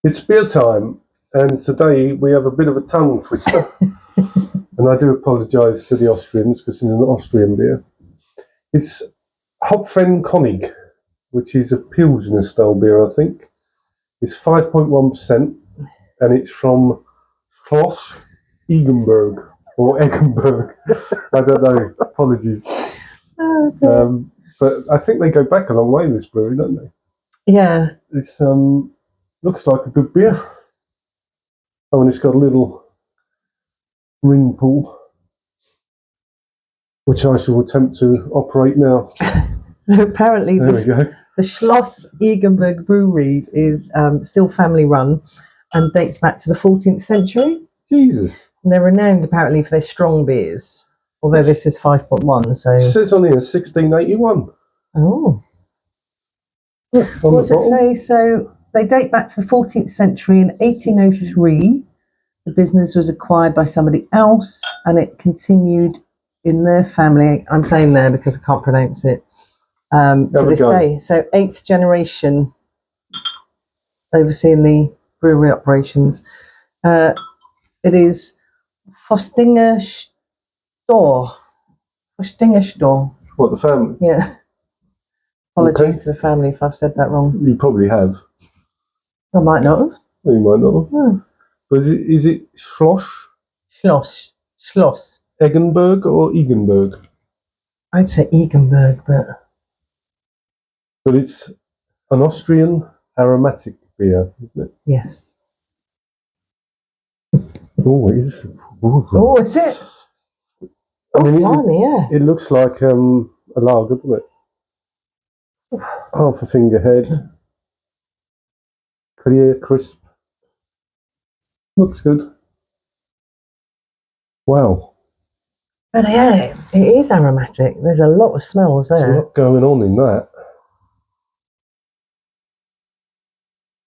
It's beer time, and today we have a bit of a tongue twister. And I do apologise to the Austrians because it's an Austrian beer. It's Hopfenkonig, which is a pilsner style beer, I think. It's 5.1%, and it's from Schloss Eggenburg or Eggenburg. I don't know. Apologies. Okay. But I think they go back a long way, this brewery, don't they? Yeah. It's looks like a good beer. Oh, and it's got a little ring pull, which I shall attempt to operate now. So apparently There we go. the Schloss Eggenburg brewery is still family run and dates back to the 14th century. Jesus. And they're renowned apparently for their strong beers, although this is 5.1. So It says on here 1681. Oh. On What does the it bottle. say? So they date back to the 14th century. In 1803, the business was acquired by somebody else and it continued in their family. I'm saying there because I can't pronounce it. To this day. So 8th generation overseeing the brewery operations. It is Fostinger Store. What, the family? Yeah. Apologies to the family if I've said that wrong. You probably have. I might not have. You might not have. Hmm. But is it Schloss? Schloss. Eggenburg or Eggenburg? I'd say Eggenburg, But it's an Austrian aromatic beer, isn't it? yes. Oh, it is. Oh, is it? I mean, blimey, yeah. it looks like a lager, doesn't it? Half a finger head. Clear, crisp. Looks good. Wow. But yeah, it is aromatic. There's a lot of smells There's a there. lot going on in that.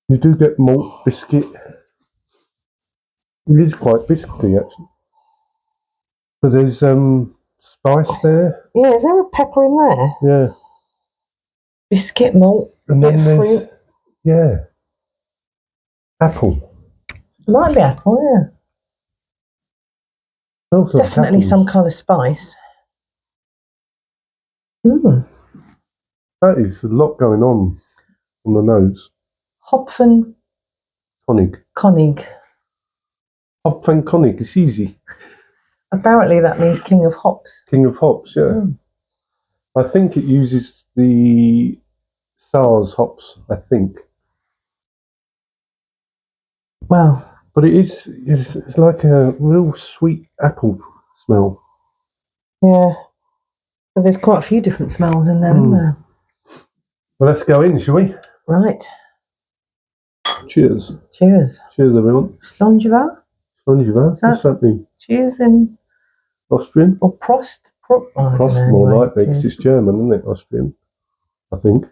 You do get malt biscuit. It is quite biscuity, actually. But there's spice there. Yeah, is there a pepper in there? Yeah. Biscuit, malt, And bit then of there's, fruit. yeah, apple. Might be apple, yeah. Smells like Definitely apples. some kind of spice. Mm. That is a lot going on the nose. Hopfenkonig. Konig. Hopfenkonig, it's easy. Apparently that means king of hops. King of hops, yeah. Mm. I think it uses the SARS hops, I think. Wow. But it's like a real sweet apple smell. Yeah. But there's quite a few different smells in there, isn't there? Well, let's go in, shall we? Right. Cheers. Cheers. Cheers, everyone. Slonjiva? Slonjiva? What's that mean? Cheers in Austrian? or Prost? Prost, more likely, because it's German, isn't it? Austrian, I think.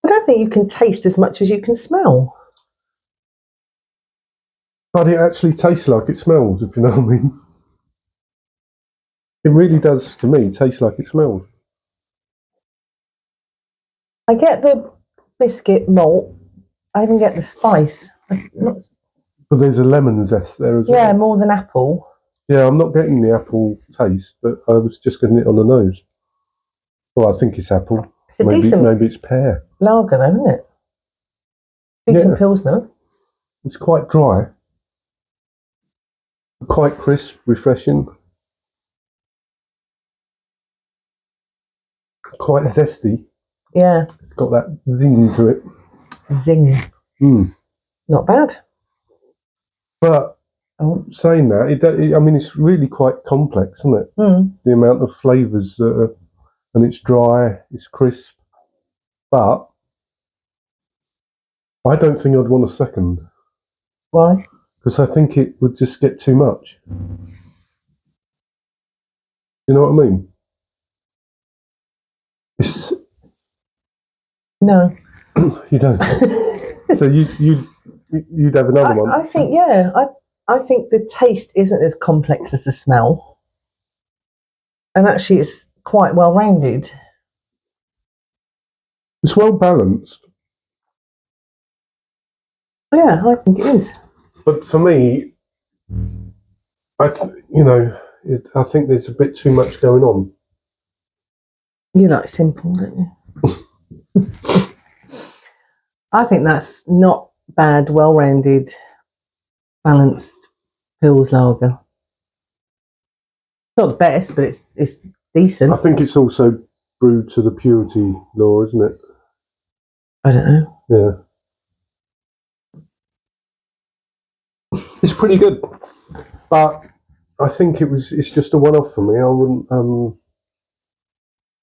I don't think you can taste as much as you can smell. But it actually tastes like it smells, if you know what I mean. It really does, to me, taste like it smells. I get the biscuit malt. I even get the spice. But there's a lemon zest there as well. Yeah, more than apple. Yeah, I'm not getting the apple taste, but I was just getting it on the nose. Well, I think it's apple. It's a decent maybe it's pear. lager, though, isn't it? Decent pilsner. It's quite dry. Quite crisp, refreshing. Quite zesty. Yeah. It's got that zing to it. Zing. Mm. Not bad. But saying that, I mean, it's really quite complex, isn't it? Mm. The amount of flavours, and it's dry, it's crisp. But I don't think I'd want a second. Why? Because I think it would just get too much. You know what I mean? No. You don't. So you'd have another one. I think, yeah. I think the taste isn't as complex as the smell. And actually, it's quite well rounded. It's well balanced. Yeah, I think it is. But for me, I think there's a bit too much going on. You like simple, don't you? I think that's not bad, well-rounded, balanced Pils lager. Not the best, but it's decent. I think it's also brewed to the purity law, isn't it? I don't know. Yeah. It's pretty good. But I think it's just a one-off for me. I wouldn't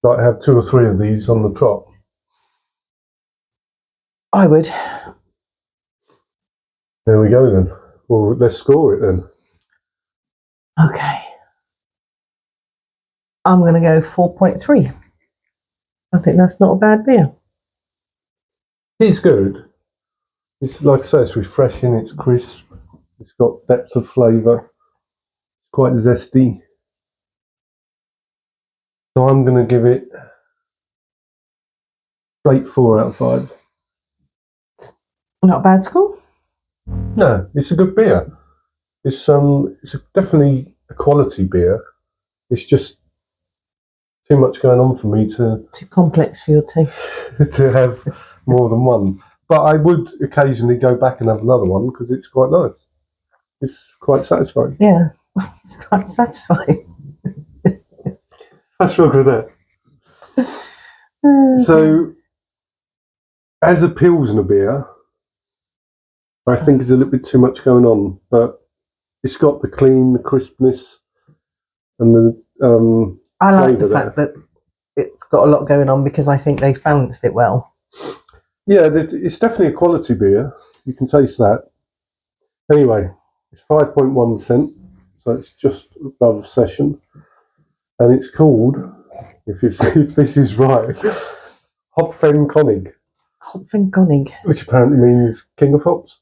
like have 2 or 3 of these on the trot. I would. There we go then. Well, let's score it then. Okay. I'm going to go 4.3. I think that's not a bad beer. It's good. It's like I say, it's refreshing. It's crisp. It's got depth of flavour. It's quite zesty. So I'm going to give it straight 4 out of 5. Not a bad score. No, it's a good beer. It's definitely a quality beer. It's just too much going on for me to Too complex for your taste. to have more than one. But I would occasionally go back and have another one because it's quite nice. It's quite satisfying. Yeah, it's quite satisfying. What's wrong with that? So, as a Pilsner beer, I think there's a little bit too much going on, but it's got the clean, the crispness, and the I like the flavour fact that it's got a lot going on because I think they've balanced it well. Yeah, it's definitely a quality beer. You can taste that. Anyway, it's 5.1%, so it's just above session, and it's called, if this is right, Hopfenkonig, Hopfenkonig. which apparently means king of hops,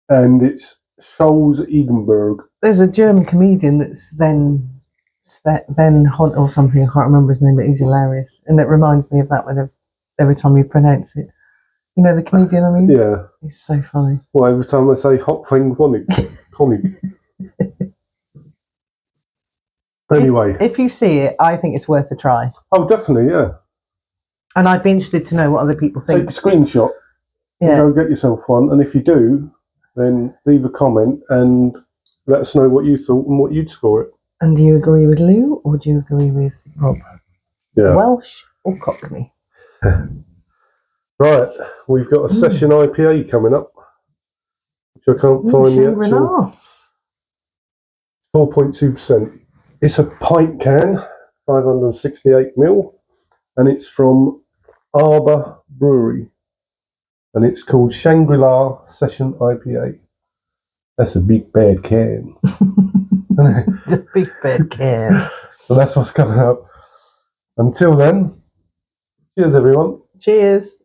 and it's Schloss Eggenburg. There's a German comedian that's Sven Hunt or something. I can't remember his name, but he's hilarious, and it reminds me of that every time you pronounce it. You know the comedian I mean? Yeah. He's so funny. Well, every time I say Hopfenkonig, Konig. Anyway. If you see it, I think it's worth a try. Oh, definitely, yeah. And I'd be interested to know what other people think. Take a screenshot. Yeah. And go get yourself one, and if you do, then leave a comment and let us know what you thought and what you'd score it. And do you agree with Lou or do you agree with Rob? Yeah. Welsh or Cockney? Right, we've got a session IPA coming up, which I can't find the actual. 4.2%. It's a pint can, 568ml, and it's from Austrian Brewery, and it's called Shangri-La Session IPA. That's a big bad can. It's a big bad can. So that's what's coming up. Until then, cheers everyone. Cheers.